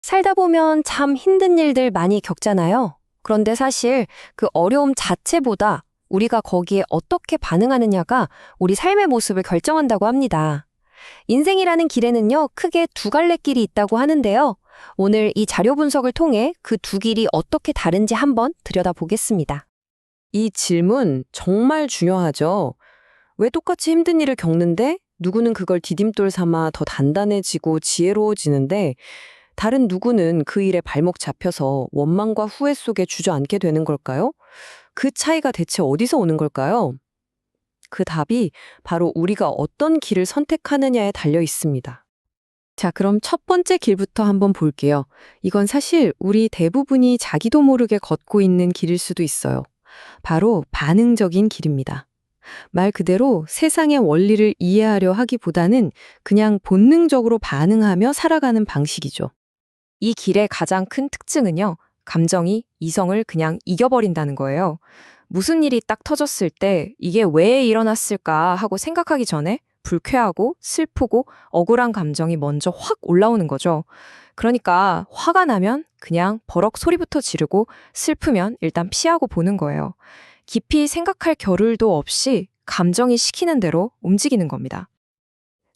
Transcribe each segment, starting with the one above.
살다 보면 참 힘든 일들 많이 겪잖아요. 그런데 사실 그 어려움 자체보다 우리가 거기에 어떻게 반응하느냐가 우리 삶의 모습을 결정한다고 합니다. 인생이라는 길에는요, 크게 두 갈래 길이 있다고 하는데요. 오늘 이 자료 분석을 통해 그 두 길이 어떻게 다른지 한번 들여다보겠습니다. 이 질문 정말 중요하죠. 왜 똑같이 힘든 일을 겪는데 누구는 그걸 디딤돌 삼아 더 단단해지고 지혜로워지는데 다른 누구는 그 일에 발목 잡혀서 원망과 후회 속에 주저앉게 되는 걸까요? 그 차이가 대체 어디서 오는 걸까요? 그 답이 바로 우리가 어떤 길을 선택하느냐에 달려 있습니다. 자, 그럼 첫 번째 길부터 한번 볼게요. 이건 사실 우리 대부분이 자기도 모르게 걷고 있는 길일 수도 있어요. 바로 반응적인 길입니다. 말 그대로 세상의 원리를 이해하려 하기보다는 그냥 본능적으로 반응하며 살아가는 방식이죠. 이 길의 가장 큰 특징은요, 감정이 이성을 그냥 이겨버린다는 거예요. 무슨 일이 딱 터졌을 때 이게 왜 일어났을까 하고 생각하기 전에 불쾌하고 슬프고 억울한 감정이 먼저 확 올라오는 거죠. 그러니까 화가 나면 그냥 버럭 소리부터 지르고 슬프면 일단 피하고 보는 거예요. 깊이 생각할 겨를도 없이 감정이 시키는 대로 움직이는 겁니다.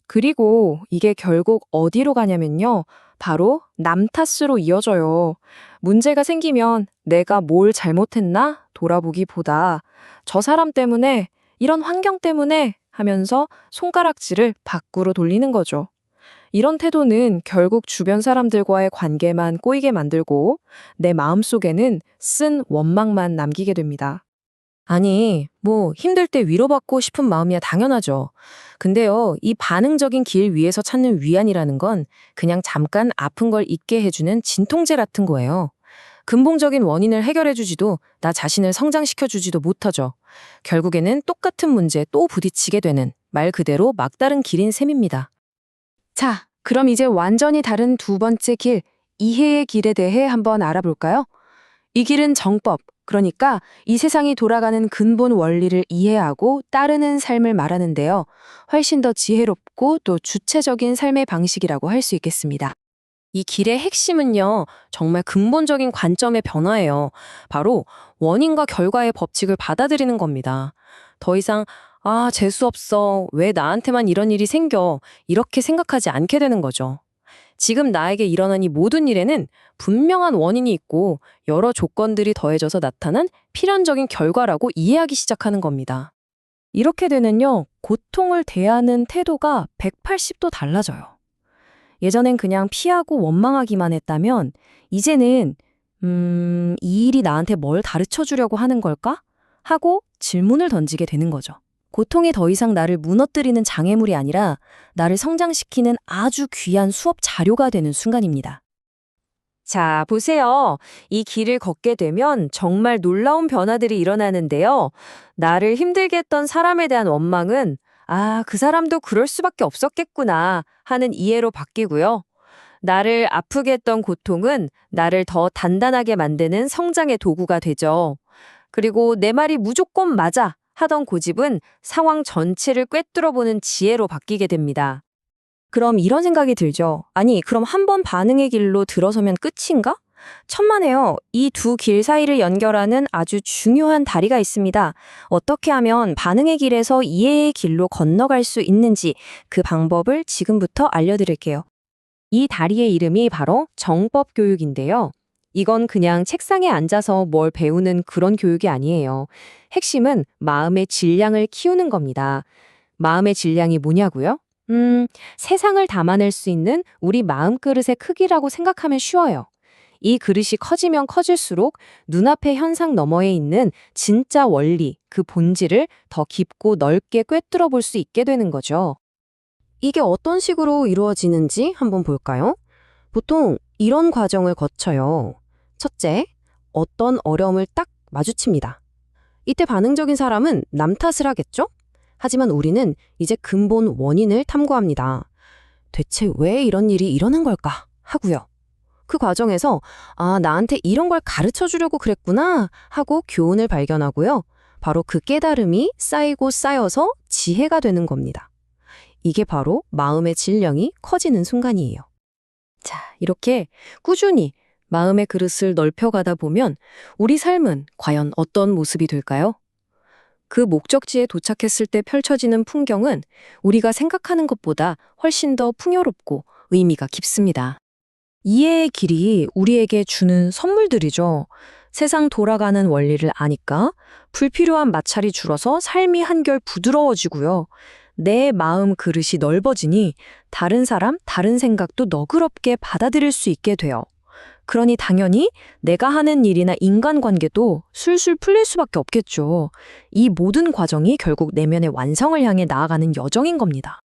그리고 이게 결국 어디로 가냐면요. 바로 남 탓으로 이어져요. 문제가 생기면 내가 뭘 잘못했나 돌아보기보다 저 사람 때문에, 이런 환경 때문에 하면서 손가락질을 밖으로 돌리는 거죠. 이런 태도는 결국 주변 사람들과의 관계만 꼬이게 만들고 내 마음속에는 쓴 원망만 남기게 됩니다. 아니, 힘들 때 위로받고 싶은 마음이야 당연하죠. 근데요, 이 반응적인 길 위에서 찾는 위안이라는 건 그냥 잠깐 아픈 걸 잊게 해주는 진통제 같은 거예요. 근본적인 원인을 해결해주지도 나 자신을 성장시켜주지도 못하죠. 결국에는 똑같은 문제에 또 부딪히게 되는 말 그대로 막다른 길인 셈입니다. 자, 그럼 이제 완전히 다른 두 번째 길, 이해의 길에 대해 한번 알아볼까요? 이 길은 정법, 그러니까 이 세상이 돌아가는 근본 원리를 이해하고 따르는 삶을 말하는데요. 훨씬 더 지혜롭고 또 주체적인 삶의 방식이라고 할 수 있겠습니다. 이 길의 핵심은요, 정말 근본적인 관점의 변화예요. 바로 원인과 결과의 법칙을 받아들이는 겁니다. 더 이상, 재수없어. 왜 나한테만 이런 일이 생겨? 이렇게 생각하지 않게 되는 거죠. 지금 나에게 일어난 이 모든 일에는 분명한 원인이 있고 여러 조건들이 더해져서 나타난 필연적인 결과라고 이해하기 시작하는 겁니다. 이렇게 되면요, 고통을 대하는 태도가 180도 달라져요. 예전엔 그냥 피하고 원망하기만 했다면 이제는 이 일이 나한테 뭘 가르쳐 주려고 하는 걸까? 하고 질문을 던지게 되는 거죠. 고통이 더 이상 나를 무너뜨리는 장애물이 아니라 나를 성장시키는 아주 귀한 수업 자료가 되는 순간입니다. 자, 보세요. 이 길을 걷게 되면 정말 놀라운 변화들이 일어나는데요. 나를 힘들게 했던 사람에 대한 원망은 그 사람도 그럴 수밖에 없었겠구나 하는 이해로 바뀌고요. 나를 아프게 했던 고통은 나를 더 단단하게 만드는 성장의 도구가 되죠. 그리고 내 말이 무조건 맞아 하던 고집은 상황 전체를 꿰뚫어보는 지혜로 바뀌게 됩니다. 그럼 이런 생각이 들죠. 아니, 그럼 한 번 반응의 길로 들어서면 끝인가? 천만에요. 이 두 길 사이를 연결하는 아주 중요한 다리가 있습니다. 어떻게 하면 반응의 길에서 이해의 길로 건너갈 수 있는지 그 방법을 지금부터 알려드릴게요. 이 다리의 이름이 바로 정법 교육인데요. 이건 그냥 책상에 앉아서 뭘 배우는 그런 교육이 아니에요. 핵심은 마음의 질량을 키우는 겁니다. 마음의 질량이 뭐냐고요? 세상을 담아낼 수 있는 우리 마음그릇의 크기라고 생각하면 쉬워요. 이 그릇이 커지면 커질수록 눈앞의 현상 너머에 있는 진짜 원리, 그 본질을 더 깊고 넓게 꿰뚫어 볼 수 있게 되는 거죠. 이게 어떤 식으로 이루어지는지 한번 볼까요? 보통 이런 과정을 거쳐요. 첫째, 어떤 어려움을 딱 마주칩니다. 이때 반응적인 사람은 남 탓을 하겠죠? 하지만 우리는 이제 근본 원인을 탐구합니다. 대체 왜 이런 일이 일어난 걸까? 하고요. 그 과정에서 나한테 이런 걸 가르쳐 주려고 그랬구나 하고 교훈을 발견하고요. 바로 그 깨달음이 쌓이고 쌓여서 지혜가 되는 겁니다. 이게 바로 마음의 질량이 커지는 순간이에요. 자, 이렇게 꾸준히 마음의 그릇을 넓혀가다 보면 우리 삶은 과연 어떤 모습이 될까요? 그 목적지에 도착했을 때 펼쳐지는 풍경은 우리가 생각하는 것보다 훨씬 더 풍요롭고 의미가 깊습니다. 이해의 길이 우리에게 주는 선물들이죠. 세상 돌아가는 원리를 아니까 불필요한 마찰이 줄어서 삶이 한결 부드러워지고요. 내 마음 그릇이 넓어지니 다른 사람, 다른 생각도 너그럽게 받아들일 수 있게 돼요. 그러니 당연히 내가 하는 일이나 인간관계도 술술 풀릴 수밖에 없겠죠. 이 모든 과정이 결국 내면의 완성을 향해 나아가는 여정인 겁니다.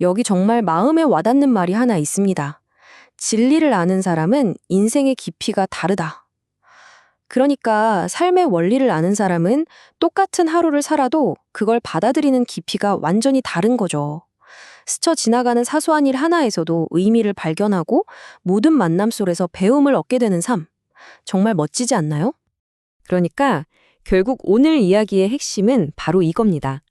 여기 정말 마음에 와닿는 말이 하나 있습니다. 진리를 아는 사람은 인생의 깊이가 다르다. 그러니까 삶의 원리를 아는 사람은 똑같은 하루를 살아도 그걸 받아들이는 깊이가 완전히 다른 거죠. 스쳐 지나가는 사소한 일 하나에서도 의미를 발견하고 모든 만남 속에서 배움을 얻게 되는 삶. 정말 멋지지 않나요? 그러니까 결국 오늘 이야기의 핵심은 바로 이겁니다.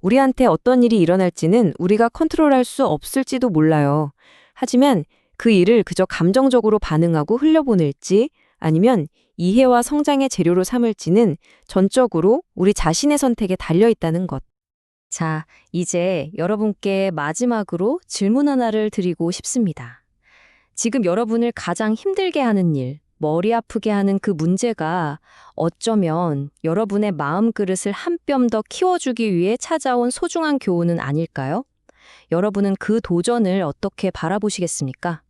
우리한테 어떤 일이 일어날지는 우리가 컨트롤할 수 없을지도 몰라요. 하지만 그 일을 그저 감정적으로 반응하고 흘려보낼지 아니면 이해와 성장의 재료로 삼을지는 전적으로 우리 자신의 선택에 달려있다는 것. 자, 이제 여러분께 마지막으로 질문 하나를 드리고 싶습니다. 지금 여러분을 가장 힘들게 하는 일, 머리 아프게 하는 그 문제가 어쩌면 여러분의 마음 그릇을 한 뼘 더 키워주기 위해 찾아온 소중한 교훈은 아닐까요? 여러분은 그 도전을 어떻게 바라보시겠습니까?